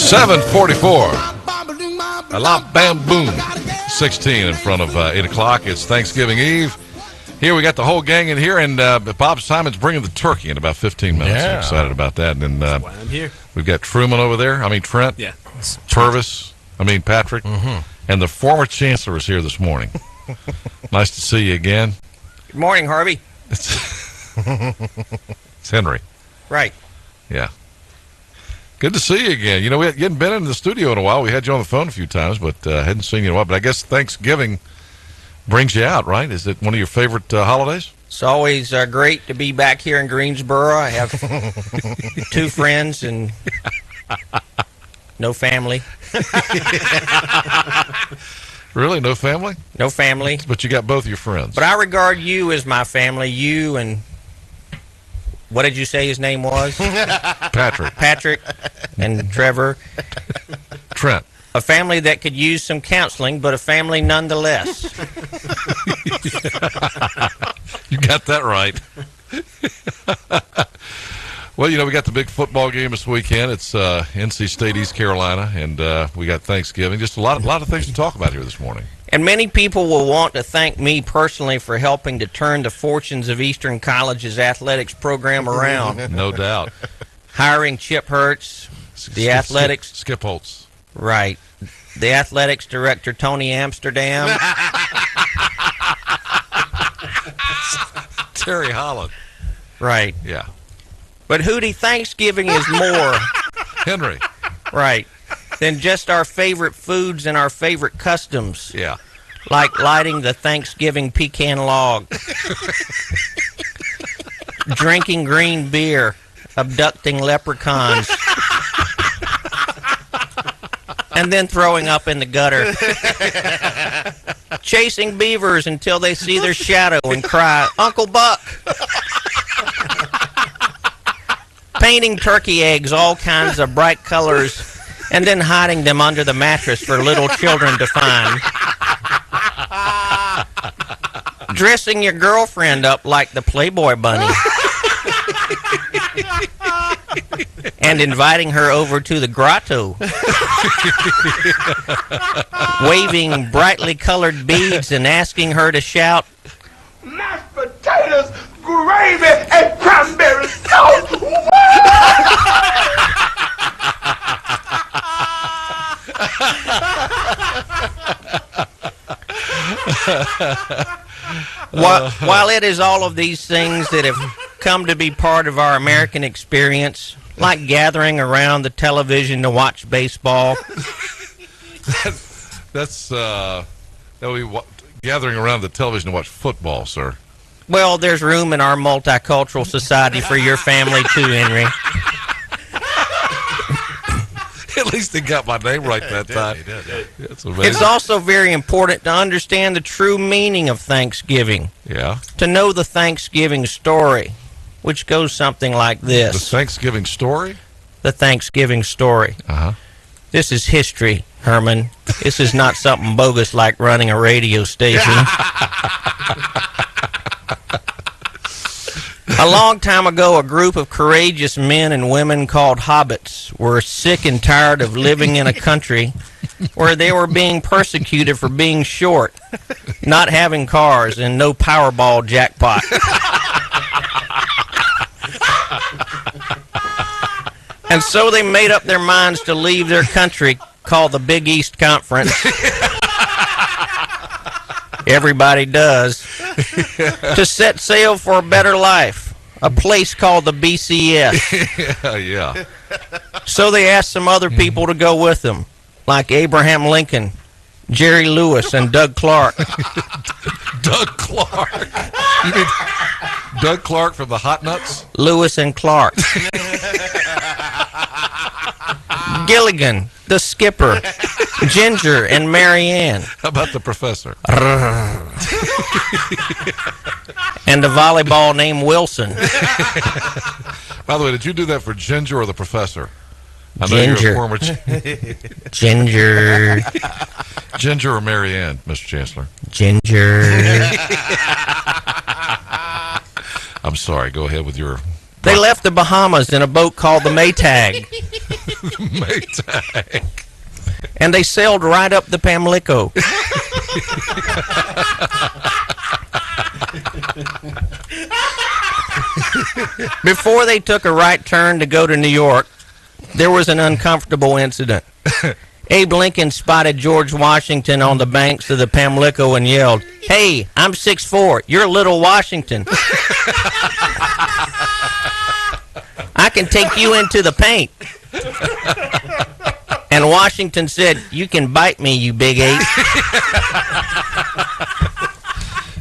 7:44. A lot bam boom. 16 in front of 8 o'clock. It's Thanksgiving Eve. Here we got the whole gang in here, and Bob Simon's bringing the turkey in about 15 minutes. Yeah. I'm excited about that. And That's why I'm here. we've got Truman over there. Trent. Yeah. Purvis. Patrick. And the former chancellor is here this morning. Nice to see you again. Good morning, Harvey. It's Henry. Right. Yeah. Good to see you again. You hadn't been in the studio in a while. We had you on the phone a few times, but hadn't seen you in a while. But I guess Thanksgiving brings you out, right? Is it one of your favorite holidays? It's always great to be back here in Greensboro. I have 2 friends and no family. Really? No family? No family. But you got both your friends. But I regard you as my family. You and what did you say his name was? Patrick and Trevor. Trent. A family that could use some counseling, but a family nonetheless. You got that right. Well, we got the big football game this weekend. It's NC State, East Carolina, and we got Thanksgiving. Just a lot of things to talk about here this morning. And many people will want to thank me personally for helping to turn the fortunes of Eastern College's athletics program around. No doubt. Hiring Chip Hurts, the athletics... Skip Holtz. Right. The athletics director, Tony Amsterdam. Terry Holland. Right. Yeah. But Hootie, Thanksgiving is more... Henry. Right. Than just our favorite foods and our favorite customs. Yeah. Like lighting the Thanksgiving pecan log. Drinking green beer. Abducting leprechauns. And then throwing up in the gutter. Chasing beavers until they see their shadow and cry, "Uncle Buck!" Painting turkey eggs all kinds of bright colors and then hiding them under the mattress for little children to find. Dressing your girlfriend up like the Playboy bunny. And inviting her over to the grotto. Waving brightly colored beads and asking her to shout, "Mashed potatoes, gravy, and cranberry sauce!" While it is all of these things that have come to be part of our American experience, like gathering around the television to watch baseball. That's gathering around the television to watch football, sir. Well, there's room in our multicultural society for your family too, Henry. At least they got my name right that time. It's amazing. It's also very important to understand the true meaning of Thanksgiving. Yeah. To know the Thanksgiving story, which goes something like this. The Thanksgiving story? The Thanksgiving story. Uh-huh. This is history, Herman. This is not something bogus like running a radio station. A long time ago, a group of courageous men and women called hobbits were sick and tired of living in a country where they were being persecuted for being short, not having cars, and no Powerball jackpot. And so they made up their minds to leave their country called the Big East Conference. Everybody does. To set sail for a better life. A place called the BCS. Yeah. So they asked some other people to go with them, like Abraham Lincoln, Jerry Lewis, and Doug Clark. Doug Clark. You mean Doug Clark from the Hot Nuts? Lewis and Clark. Gilligan, the skipper, Ginger, and Marianne. How about the professor? And a volleyball named Wilson. By the way, did you do that for Ginger or the professor? I know Ginger. you're a former Ginger. Ginger or Marianne, Mr. Chancellor? Ginger. I'm sorry. Go ahead with your They left the Bahamas in a boat called the Maytag. Maytag. And they sailed right up the Pamlico. Before they took a right turn to go to New York, there was an uncomfortable incident. Abe Lincoln spotted George Washington on the banks of the Pamlico and yelled, "Hey, I'm 6'4". You're little Washington. I can take you into the paint." And Washington said, "You can bite me, you big ape."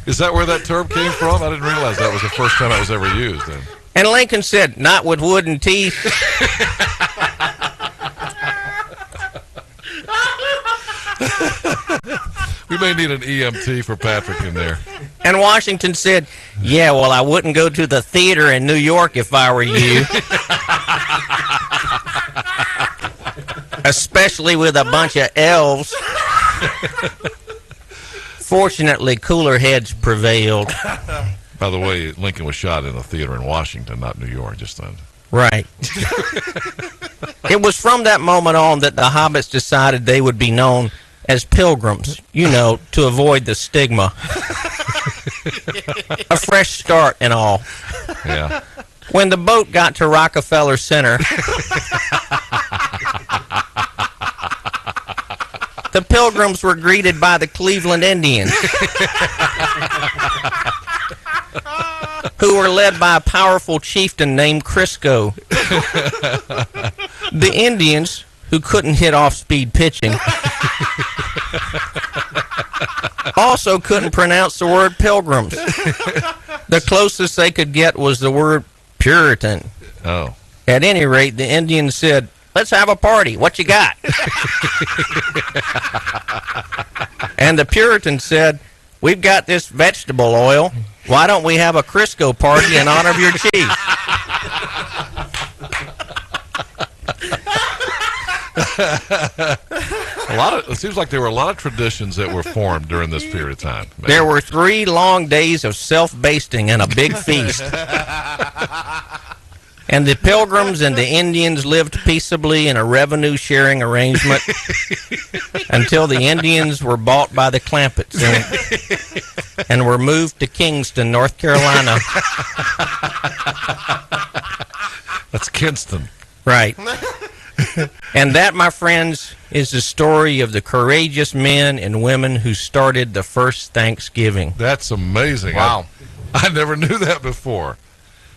Is that where that term came from? I didn't realize that was the first time it was ever used. Then. And Lincoln said, "Not with wooden teeth." We may need an EMT for Patrick in there. And Washington said, "Yeah, well, I wouldn't go to the theater in New York if I were you. Especially with a bunch of elves." Fortunately, cooler heads prevailed. By the way, Lincoln was shot in a theater in Washington, not New York, just then. Right. It was from that moment on that the hobbits decided they would be known as pilgrims, to avoid the stigma. A fresh start and all. Yeah. When the boat got to Rockefeller Center, the pilgrims were greeted by the Cleveland Indians, who were led by a powerful chieftain named Crisco. The Indians, who couldn't hit off-speed pitching, also couldn't pronounce the word pilgrims. The closest they could get was the word Puritan. Oh. At any rate, the Indians said, "Let's have a party. What you got?" And the Puritan said, "We've got this vegetable oil. Why don't we have a Crisco party in honor of your chief?" It seems like there were a lot of traditions that were formed during this period of time. Maybe. There were 3 long days of self-basting and a big feast. And the Pilgrims and the Indians lived peaceably in a revenue-sharing arrangement until the Indians were bought by the Clampetts and were moved to Kingston, North Carolina. That's Kinston. Right. And that, my friends, is the story of the courageous men and women who started the first Thanksgiving. That's amazing. Wow. I never knew that before.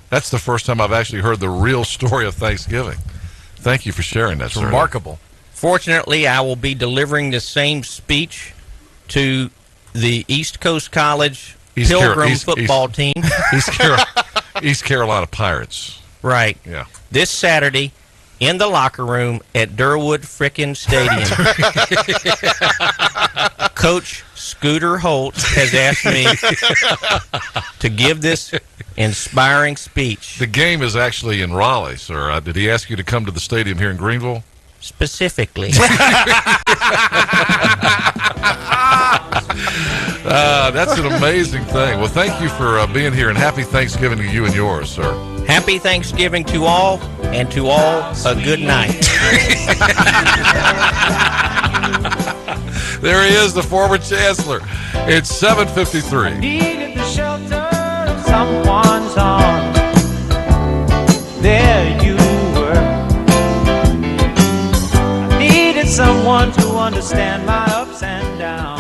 That's the first time I've actually heard the real story of Thanksgiving. Thank you for sharing that. It's remarkable. Fortunately, I will be delivering the same speech to the East Coast College Pilgrim football team. East Carolina Pirates. Right. Yeah. This Saturday in the locker room at Durwood frickin' Stadium. Coach Scooter Holt has asked me to give this inspiring speech. The game is actually in Raleigh, sir. Did he ask you to come to the stadium here in Greenville? Specifically. That's an amazing thing. Well, thank you for being here, and happy Thanksgiving to you and yours, sir. Happy Thanksgiving to all, and to all a good night. There he is, the former chancellor. It's 7:53. Needed the shelter of someone's arms. There you were. I needed someone to understand my ups and downs.